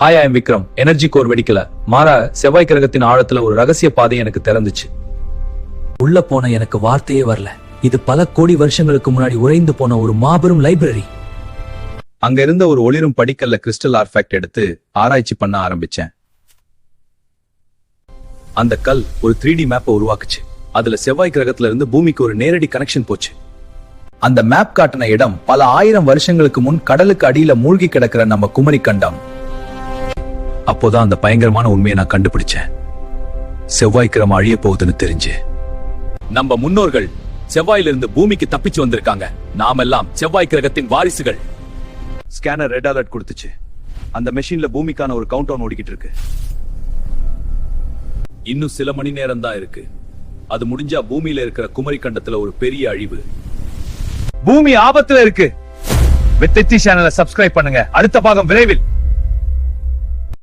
Hi, I'm Vikram. Energy core வெடிக்கல, மாறா செவ்வாய் கிரகத்தின் ஆழத்துல ஒரு ரகசிய பாதை எனக்கு திறந்துச்சு. உள்ள போன எனக்கு வார்த்தையே வரல. இது பல கோடி வருஷங்களுக்கு முன்னாடி உறைந்து போன ஒரு மாபெரும் லைப்ரரி. அங்க இருந்த ஒரு ஒளிரும் படிக்கல்ல கிறிஸ்டல் ஆர்ஃபேக்ட் எடுத்து ஆராய்ச்சி பண்ண ஆரம்பிச்சேன். அந்த கல் ஒரு 3D மேப்பை உருவாக்குச்சு. அதுல செவ்வாய் கிரகத்துல இருந்து பூமிக்கு ஒரு நேரடி கனெக்ஷன் போச்சு. அந்த மேப் காட்டின இடம் பல ஆயிரம் வருஷங்களுக்கு முன் கடலுக்கு அடியில மூழ்கி கிடக்கிற நம்ம குமரி கண்டம். அப்போதான் அந்த பயங்கரமான உண்மையை நான் கண்டுபிடிச்சேன். செவ்வாய் கிரகம் அழிய போகுதுன்னு தெரிஞ்சு நம்ம முன்னோர்கள் செவ்வாயிலிருந்து பூமிக்கு தப்பிச்சு வந்திருக்காங்க. நாமெல்லாம் செவ்வாய் கிரகத்தின் வாரிசுகள். ஸ்கேனர் ரெட் அலர்ட் கொடுத்துச்சு. அந்த மெஷின்ல பூமிக்கான ஒரு கவுண்ட் டவுன் ஓடிக்கிட்டு இருக்கு. இன்னும் சில மணி நேரம் தான் இருக்கு. அது முடிஞ்சா பூமியில இருக்கிற குமரி கண்டத்துல ஒரு பெரிய அழிவு. பூமி ஆபத்துல இருக்கு. வித் சேனலை சப்ஸ்கிரைப் பண்ணுங்க. அடுத்த பாகம் விரைவில்.